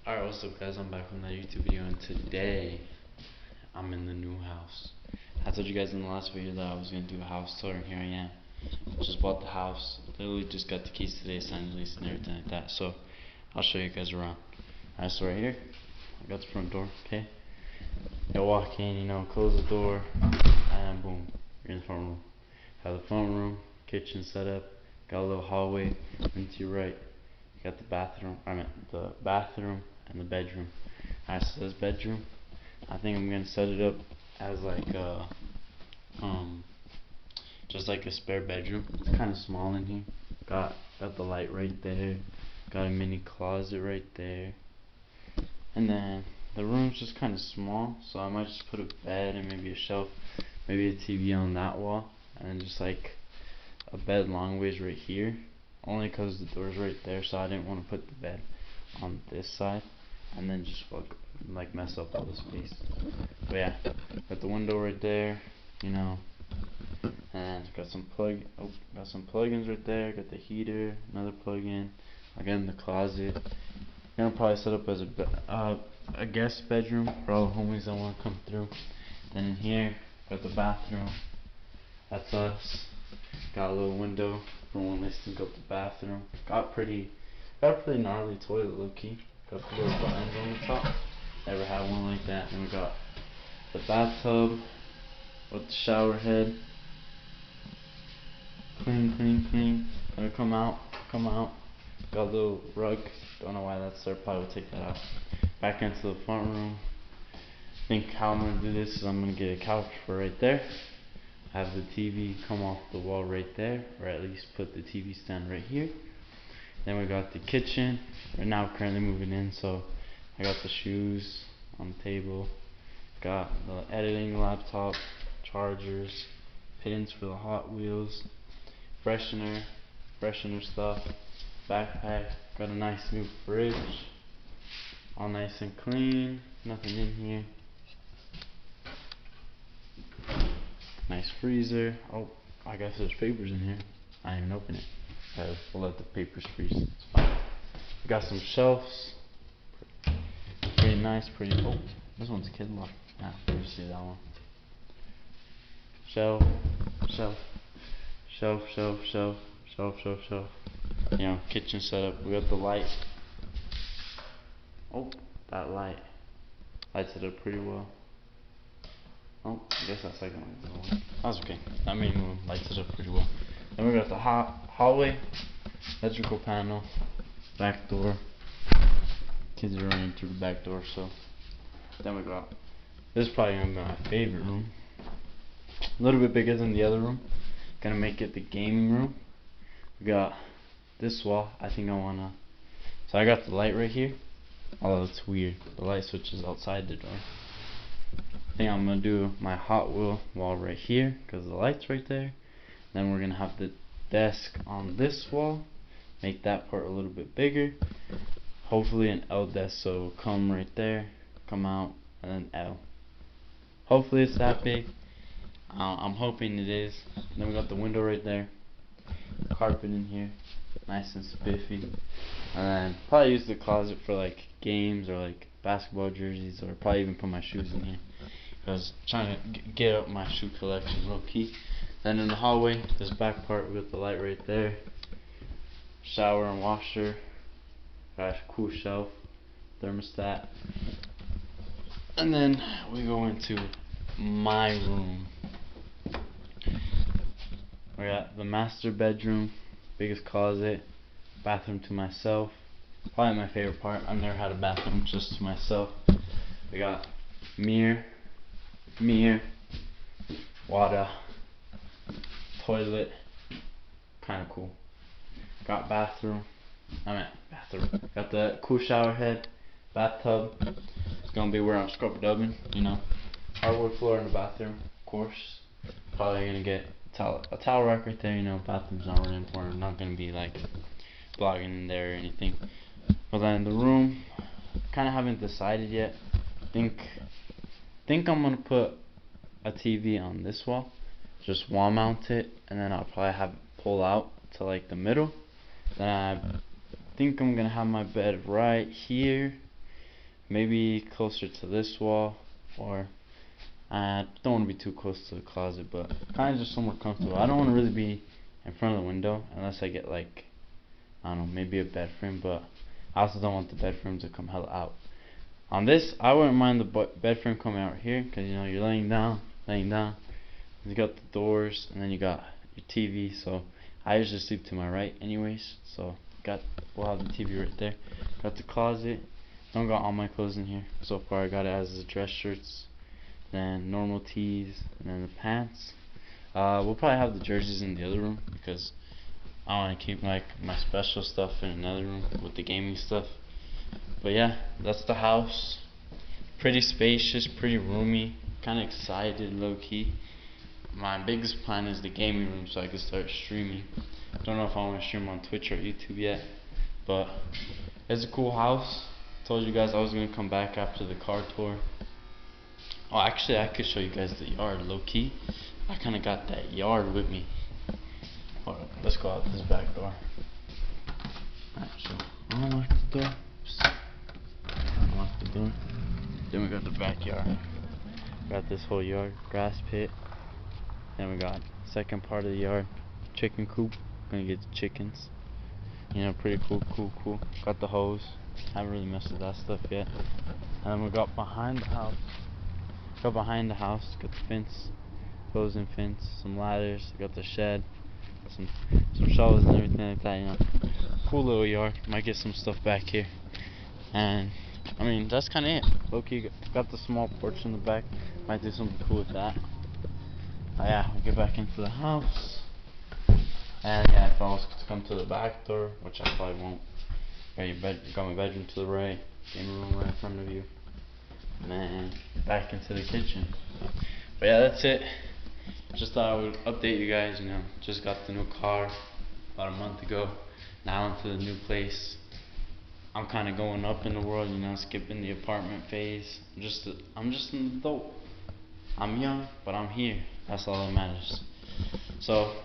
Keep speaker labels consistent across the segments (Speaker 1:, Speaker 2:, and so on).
Speaker 1: Alright, what's up guys, I'm back from that YouTube video and today I'm in the new house. I told you guys in the last video that I was going to do a house tour and here I am. Just bought the house, literally just got the keys today, signed the lease and everything like that. So I'll show you guys around. Alright, so right here, I got the front door, okay? You walk in, close the door, and boom, you're in the front room. Have the front room, kitchen set up, got a little hallway, and to your right, you got the bathroom, the bathroom and the bedroom. Alright, so this bedroom, I think I'm gonna set it up as like just like a spare bedroom. It's kinda small in here. Got the light right there, got a mini closet right there. And then the room's just kinda small, so I might just put a bed and maybe a shelf, maybe a TV on that wall, and then just like a bed long ways right here. Only cause the door's right there, so I didn't want to put the bed on this side and then just like mess up all the space. But yeah, got the window right there, and got some plugins right there. Got the heater, another plug-in. Again, the closet. Gonna probably set up as a guest bedroom for all the homies that want to come through. Then in here, got the bathroom. That's us. Got a little window for when they stink up the bathroom. Got a pretty gnarly toilet, low key. Got the little buttons on the top. Never had one like that. And we got the bathtub with the shower head. Clean. Gonna come out. Got a little rug. Don't know why that's there. Probably will take that out. Back into the front room. Think how I'm gonna do this is I'm gonna get a couch for right there. Have the TV come off the wall right there, or at least put the TV stand right here. Then we got the kitchen. Right now currently moving in, so I got the shoes on the table. Got the editing laptop, chargers, pins for the Hot Wheels, freshener stuff, backpack. Got a nice new fridge, all nice and clean, nothing in here. Nice freezer. Oh, I guess there's papers in here. I didn't even open it. We'll let the papers freeze. It's fine. We got some shelves. Pretty nice, oh, this one's kid lock. Yeah, you see that one. Shelf. Kitchen setup. We got the light. Oh, that light. Lights it up pretty well. Oh, I guess that second one doesn't work. That's okay. That main room lights it up pretty well. Then we got the hallway, electrical panel, back door. Kids are running through the back door, so. Then we got, this is probably gonna be my favorite room. A little bit bigger than the other room. Gonna make it the gaming room. We got this wall. I think I wanna. So I got the light right here. Although it's weird, the light switch is outside the door. I think I'm gonna do my Hot Wheel wall right here because the light's right there. Then we're gonna have the desk on this wall. Make that part a little bit bigger. Hopefully an L desk, so it'll come right there, come out, and then L. Hopefully it's that big. I'm hoping it is. Then we got the window right there. Carpet in here, nice and spiffy. And then probably use the closet for like games or like basketball jerseys, or probably even put my shoes in here. I was trying to get up my shoe collection low key. Then in the hallway, this back part, we got the light right there. Shower and washer. Got a cool shelf, thermostat. And then we go into my room. We got the master bedroom, biggest closet, bathroom to myself. Probably my favorite part. I've never had a bathroom just to myself. We got mirror, water, toilet, kinda cool. Got bathroom. Got the cool shower head, bathtub. It's gonna be where I'm scrub dubbing, Hardwood floor in the bathroom, of course. Probably gonna get a towel rack right there, bathroom's not really important. I'm not gonna be like blogging in there or anything. But then the room, kinda haven't decided yet. Think I'm gonna put a TV on this wall. Just wall mount it, and then I'll probably have it pull out to like the middle. Then I think I'm gonna have my bed right here, maybe closer to this wall, or I don't want to be too close to the closet, but kind of just somewhere comfortable. I don't want to really be in front of the window unless I get like, I don't know, maybe a bed frame, but I also don't want the bed frame to come hella out. On this, I wouldn't mind the bed frame coming out here, because you know you're laying down. You got the doors, and then you got your TV. So I usually sleep to my right, anyways. So we'll have the TV right there. Got the closet. Don't got all my clothes in here so far. I got it as the dress shirts, then normal tees, and then the pants. We'll probably have the jerseys in the other room because I want to keep like my special stuff in another room with the gaming stuff. But yeah, that's the house. Pretty spacious, pretty roomy. Kind of excited, low key. My biggest plan is the gaming room so I can start streaming. Don't know if I want to stream on Twitch or YouTube yet, but it's a cool house. Told you guys I was gonna come back after the car tour. Oh, actually, I could show you guys the yard, low key. I kind of got that yard with me. Hold on, let's go out this back door. Alright, so unlock the door. Unlock the door. Then we got the backyard. Got this whole yard, grass pit. Then we got second part of the yard, chicken coop. Gonna get the chickens. You know, pretty cool. Got the hose. Haven't really messed with that stuff yet. And then we got behind the house. Got the fence, opposing fence, some ladders. Got the shed, some shovels and everything like that. You know, cool little yard. Might get some stuff back here. And I mean, that's kind of it. Low-key, got the small porch in the back. Might do something cool with that. Yeah, we'll get back into the house. And yeah, if I was to come to the back door, which I probably won't. Got my bedroom to the right, gaming room right in front of you, and then back into the kitchen. But yeah, that's it. Just thought I would update you guys. You know, just got the new car about a month ago. Now into the new place. I'm kind of going up in the world, you know, skipping the apartment phase. I'm just an adult. I'm young, but I'm here. That's all that matters. So,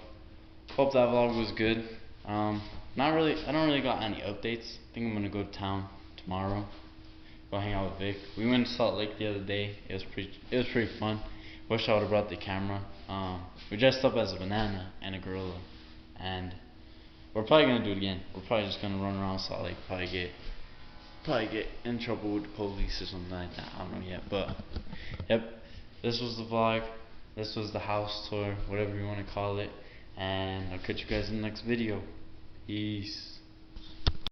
Speaker 1: hope that vlog was good. Not really. I don't really got any updates. I think I'm gonna go to town tomorrow. Go hang out with Vic. We went to Salt Lake the other day. It was pretty fun. Wish I would have brought the camera. We dressed up as a banana and a gorilla, and we're probably gonna do it again. We're probably just gonna run around Salt Lake. Probably get in trouble with the police or something like that. I don't know yet, but yep. This was the vlog. This was the house tour, whatever you want to call it. And I'll catch you guys in the next video. Peace.